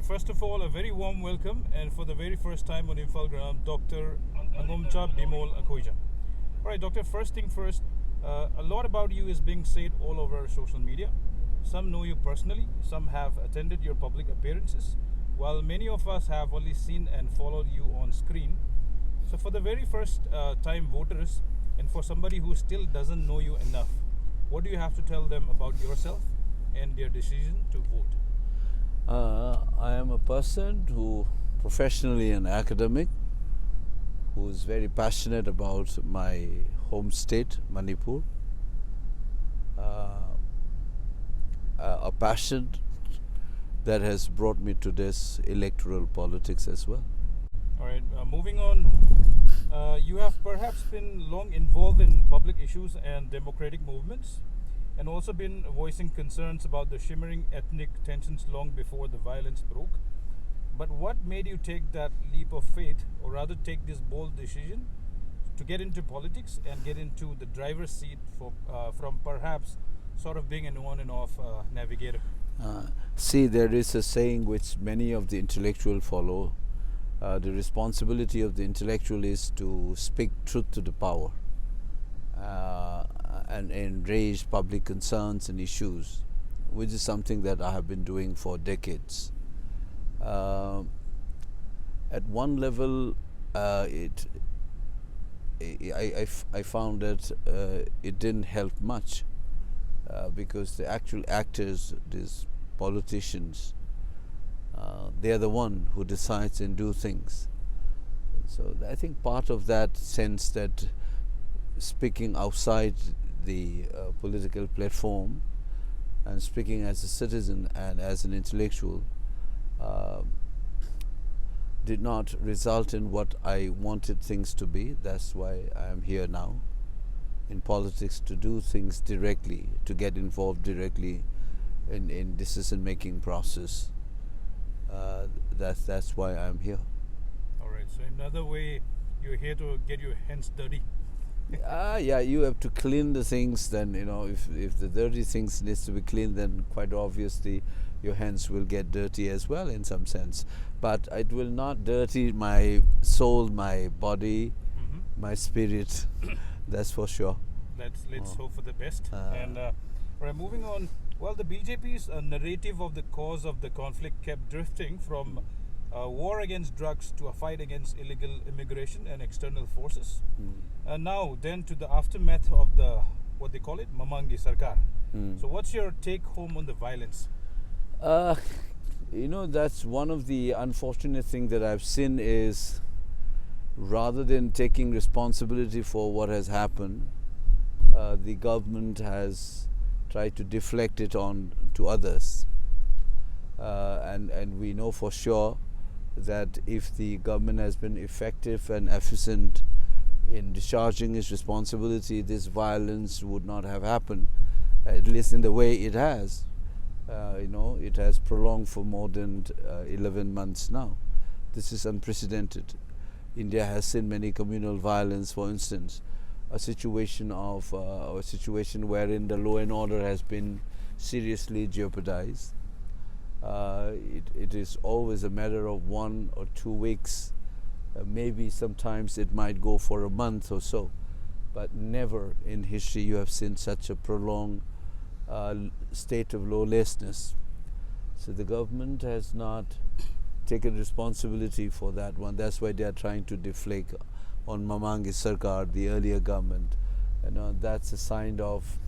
First of all, a very warm welcome, and for the very first time on Imphalgram, Dr. Angomcha Bimol Akoijam. All right, Doctor, first thing first, a lot about you is being said all over social media. Some know you personally, some have attended your public appearances, while many of us have only seen and followed you on screen. So for the very first time voters, and for somebody who still doesn't know you enough, what do you have to tell them about yourself and their decision to vote? I am a person who professionally an academic who is very passionate about my home state, Manipur. A passion that has brought me to this electoral politics as well. All right, moving on, you have perhaps been long involved in public issues and democratic movements, and also been voicing concerns about the shimmering ethnic tensions long before the violence broke. But what made you take that leap of faith, or rather take this bold decision to get into politics and get into the driver's seat from perhaps sort of being an on and off navigator? See, there is a saying which many of the intellectuals follow. The responsibility of the intellectual is to speak truth to the power. And raise public concerns and issues, which is something that I have been doing for decades. At one level, I found that it didn't help much because the actual actors, these politicians, they are the one who decides and do things. So I think part of that sense that speaking outside the political platform and speaking as a citizen and as an intellectual did not result in what I wanted things to be. That's why I am here now in politics, to do things directly, to get involved directly in decision-making process. That's why I'm here. All right, so another way, you're here to get your hands dirty. Yeah, you have to clean the things. Then, if the dirty things needs to be cleaned, then quite obviously your hands will get dirty as well in some sense. But it will not dirty my soul, my body, my spirit. That's for sure. Let's hope for the best. And right, moving on. Well, the BJP's narrative of the cause of the conflict kept drifting from war against drugs to a fight against illegal immigration and external forces. And now then to the aftermath of the, what they call it, Mamangi Sarkar. So what's your take home on the violence? That's one of the unfortunate things that I've seen is, rather than taking responsibility for what has happened, the government has tried to deflect it on to others. And we know for sure that if the government has been effective and efficient in discharging its responsibility, this violence would not have happened, at least in the way it has. It has prolonged for more than 11 months now. This is unprecedented. India has seen many communal violence, for instance, a situation wherein the law and order has been seriously jeopardized. It is always a matter of 1 or 2 weeks. Maybe sometimes it might go for a month or so, but never in history you have seen such a prolonged state of lawlessness. So the government has not taken responsibility for that one. That's why they are trying to deflect on Mamangi Sarkar, the earlier government. That's a sign of,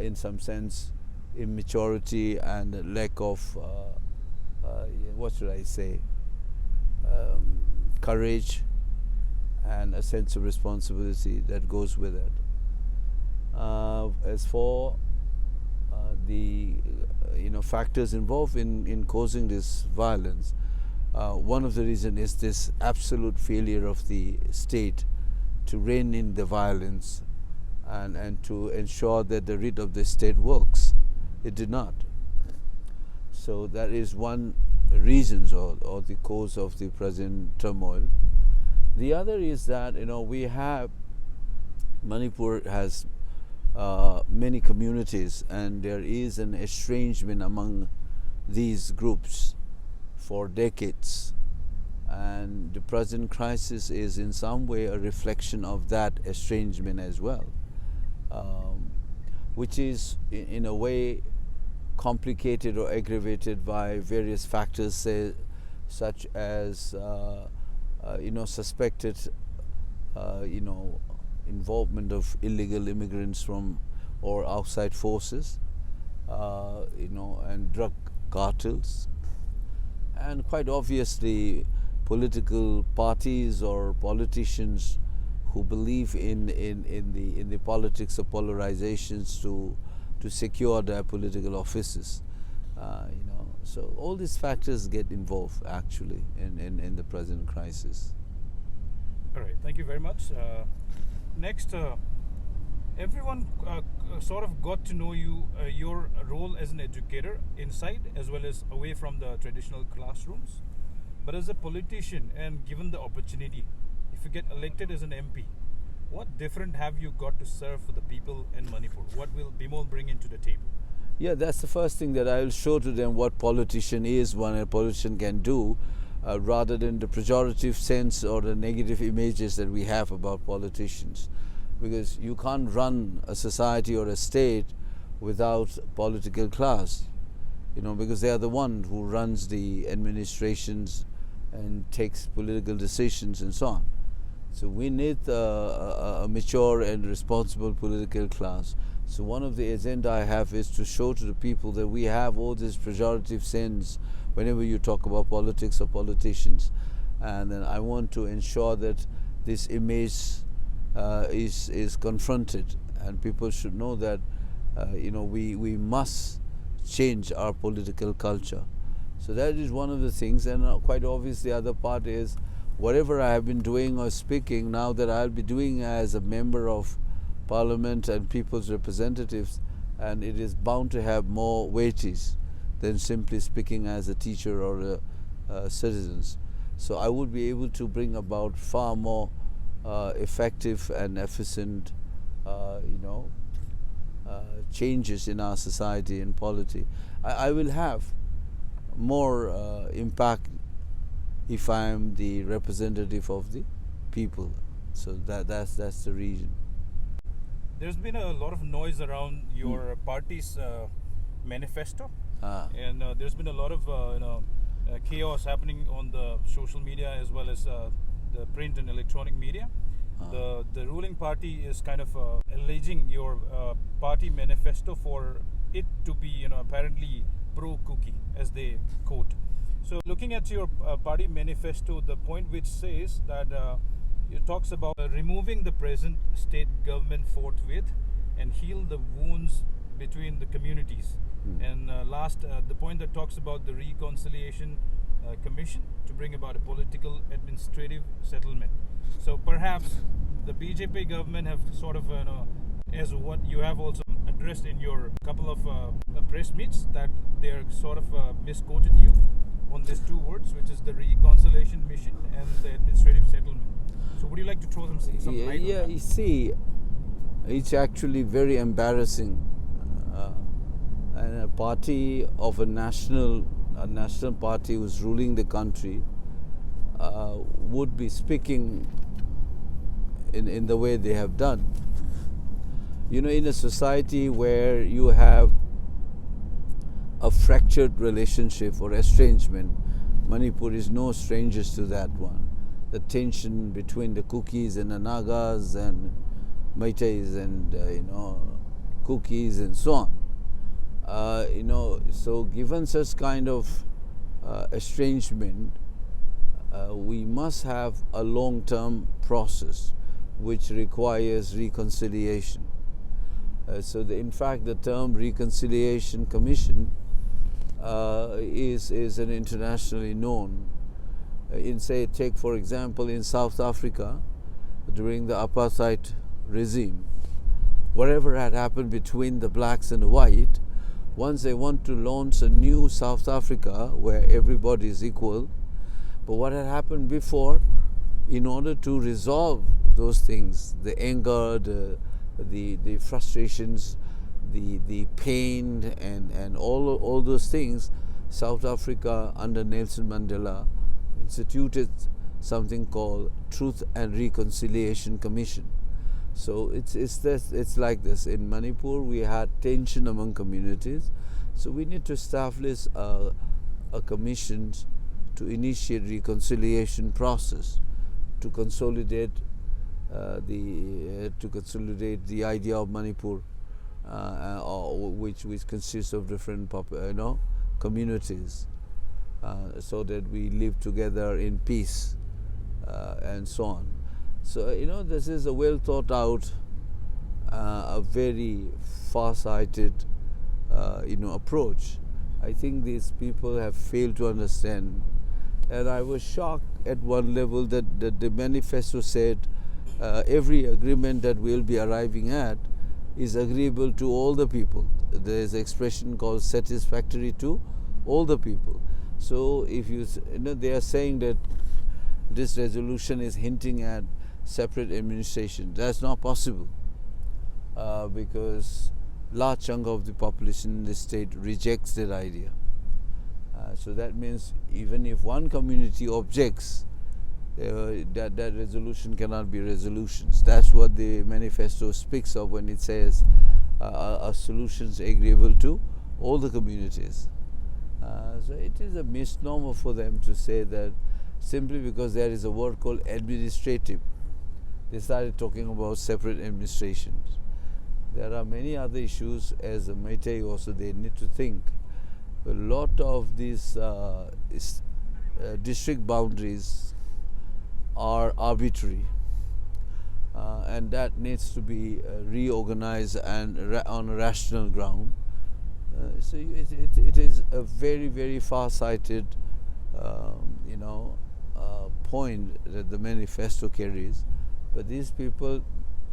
in some sense, immaturity and lack of, courage and a sense of responsibility that goes with it. As for the factors involved in causing this violence, one of the reasons is this absolute failure of the state to rein in the violence and to ensure that the writ of the state works. It did not. So that is one reason or the cause of the present turmoil. The other is that Manipur has many communities, and there is an estrangement among these groups for decades. And the present crisis is in some way a reflection of that estrangement as well, which is in a way complicated or aggravated by various factors, such as suspected involvement of illegal immigrants from or outside forces, and drug cartels, and quite obviously political parties or politicians who believe in the politics of polarizations to secure their political offices. So all these factors get involved actually in the present crisis. All right, thank you very much. Next, everyone sort of got to know you, your role as an educator inside as well as away from the traditional classrooms. But as a politician, and given the opportunity, if you get elected as an MP, what different have you got to serve for the people in Manipur? What will Bimol bring into the table? Yeah, that's the first thing, that I will show to them what politician is, what a politician can do, rather than the pejorative sense or the negative images that we have about politicians. Because you can't run a society or a state without political class, because they are the one who runs the administrations and takes political decisions and so on. So we need a mature and responsible political class. So one of the agenda I have is to show to the people that we have all this pejorative sense whenever you talk about politics or politicians. And then I want to ensure that this image is confronted, and people should know that we must change our political culture. So that is one of the things, and quite obviously the other part is whatever I have been doing or speaking, now that I'll be doing as a member of Parliament and people's representatives, and it is bound to have more weightage than simply speaking as a teacher or citizens. So I would be able to bring about far more effective and efficient changes in our society and polity. I will have more impact if I am the representative of the people. So that's the reason. There's been a lot of noise around your party's manifesto, and there's been a lot of chaos happening on the social media as well as the print and electronic media. The ruling party is kind of alleging your party manifesto for it to be apparently pro-cookie, as they quote. So looking at your party manifesto, the point which says that it talks about removing the present state government forthwith and heal the wounds between the communities. And last, the point that talks about the Reconciliation Commission to bring about a political administrative settlement. So perhaps the BJP government have sort of, as what you have also addressed in your couple of press meets, that they're sort of misquoted you on these two words, which is the Reconciliation Mission and the administrative settlement. So would you like to throw some light on that? Yeah, you see, it's actually very embarrassing. And a party of a national party who's ruling the country would be speaking in the way they have done. In a society where you have a fractured relationship or estrangement, Manipur is no strangers to that one. The tension between the Kukis and the Nagas and Meiteis and Kukis and so on. So given such kind of estrangement, we must have a long-term process which requires reconciliation. In fact, the term Reconciliation Commission is an internationally known. Take for example in South Africa, during the apartheid regime, whatever had happened between the blacks and the white, once they want to launch a new South Africa where everybody is equal, but what had happened before, in order to resolve those things, the anger, the frustrations, the pain and all those things, South Africa under Nelson Mandela instituted something called Truth and Reconciliation Commission. So it's like this. In Manipur, we had tension among communities, so we need to establish a commission to initiate reconciliation process, to consolidate the idea of Manipur, which consists of different communities, so that we live together in peace, and so on. So this is a well thought out, a very far-sighted approach. I think these people have failed to understand, and I was shocked at one level that the manifesto said every agreement that we'll be arriving at is agreeable to all the people. There is an expression called satisfactory to all the people. So if they are saying that this resolution is hinting at separate administration. That's not possible, because large chunk of the population in the state rejects that idea. So that means even if one community objects, that resolution cannot be resolutions. That's what the manifesto speaks of when it says a solutions agreeable to all the communities. So it is a misnomer for them to say that simply because there is a word called administrative, they started talking about separate administrations. There are many other issues, as a Meitei also they need to think. A lot of these district boundaries are arbitrary, and that needs to be reorganized and on a rational ground. So it is a very, very far-sighted point that the manifesto carries. But these people,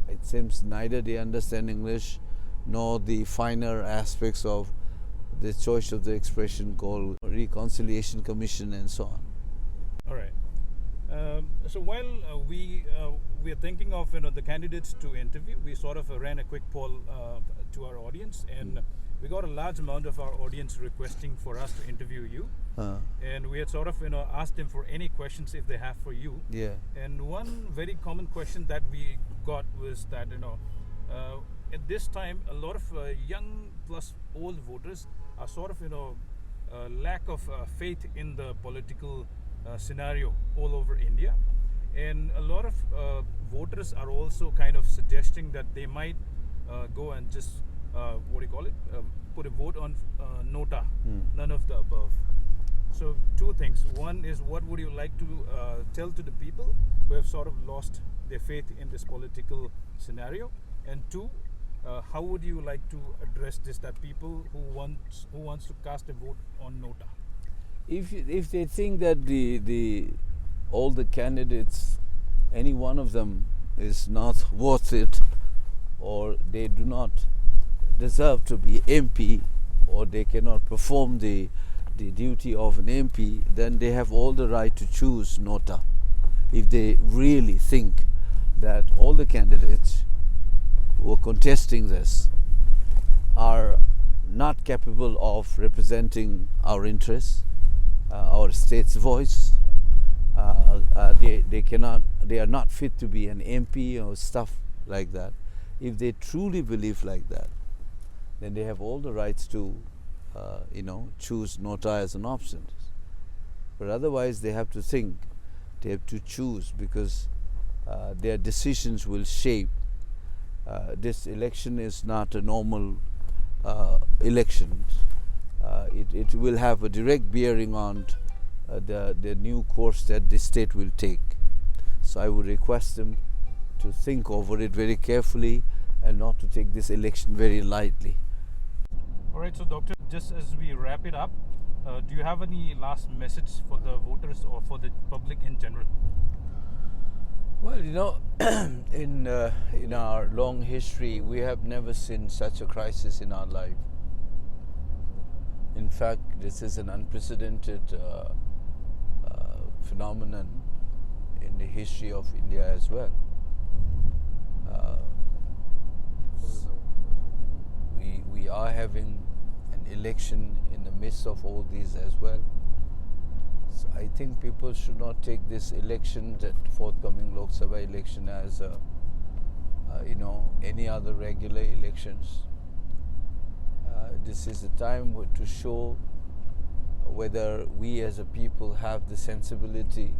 it seems neither they understand English nor the finer aspects of the choice of the expression called Reconciliation Commission and so on. All right. So while we are thinking of the candidates to interview, we sort of ran a quick poll to our audience, and we got a large amount of our audience requesting for us to interview you. And we had sort of asked them for any questions if they have for you. Yeah. And one very common question that we got was that at this time a lot of young plus old voters are sort of lack of faith in the political scenario all over India, and a lot of voters are also kind of suggesting that they might go and just put a vote on Nota, none of the above. So two things. One is, what would you like to tell to the people who have sort of lost their faith in this political scenario? And two, how would you like to address this, that people who wants to cast a vote on Nota? If they think that all the candidates, any one of them is not worth it, or they do not deserve to be MP, or they cannot perform the duty of an MP, then they have all the right to choose Nota. If they really think that all the candidates who are contesting this are not capable of representing our interests, our state's voice, they are not fit to be an MP or stuff like that. If they truly believe like that, then they have all the rights to choose Nota as an option. But otherwise they have to think, they have to choose, because their decisions will shape. This election is not a normal election. It will have a direct bearing on the new course that the state will take. So I would request them to think over it very carefully and not to take this election very lightly. All right, so Doctor, just as we wrap it up, do you have any last message for the voters or for the public in general? Well, in our long history, we have never seen such a crisis in our life. In fact, this is an unprecedented phenomenon in the history of India as well. We are having an election in the midst of all these as well. So I think people should not take this election, that forthcoming Lok Sabha election, as any other regular elections. This is a time to show whether we as a people have the sensibility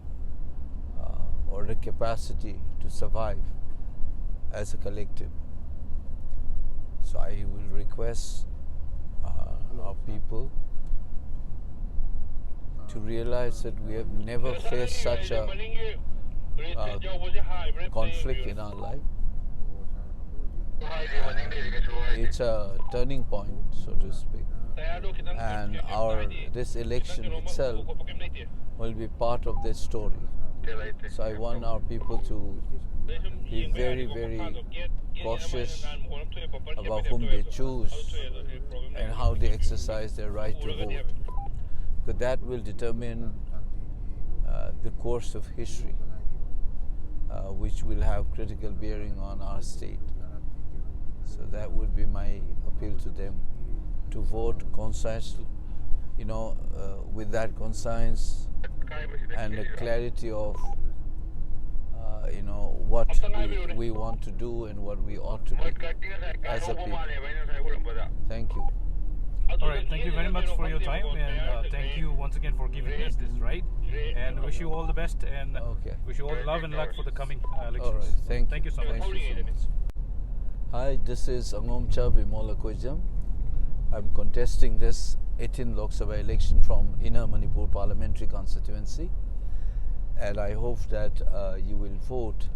or the capacity to survive as a collective. So I will request our people to realize that we have never faced such a conflict in our life. It's a turning point, so to speak, and this election itself will be part of this story. So I want our people to be very, very cautious about whom they choose and how they exercise their right to vote, because that will determine the course of history, which will have critical bearing on our state. So that would be my appeal to them, to vote conscientiously, with that conscience and the clarity of what we want to do and what we ought to do as a people. Thank you. All right, thank you very much for your time, and thank you once again for giving us this right, and wish you all the best, and wish you all love and luck for the coming elections. All right, thank you so much. Thank you so much. Hi, this is Angomcha Bimol Akoijam. I'm contesting this 18th Lok Sabha election from Inner Manipur Parliamentary Constituency, and I hope that you will vote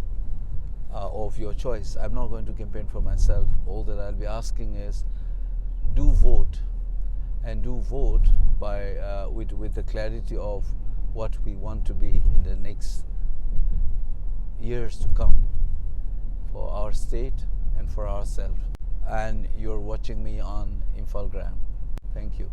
of your choice. I'm not going to campaign for myself. All that I'll be asking is, do vote, and do vote by with the clarity of what we want to be in the next years to come for our state and for ourselves. And you're watching me on Imphalgram. Thank you.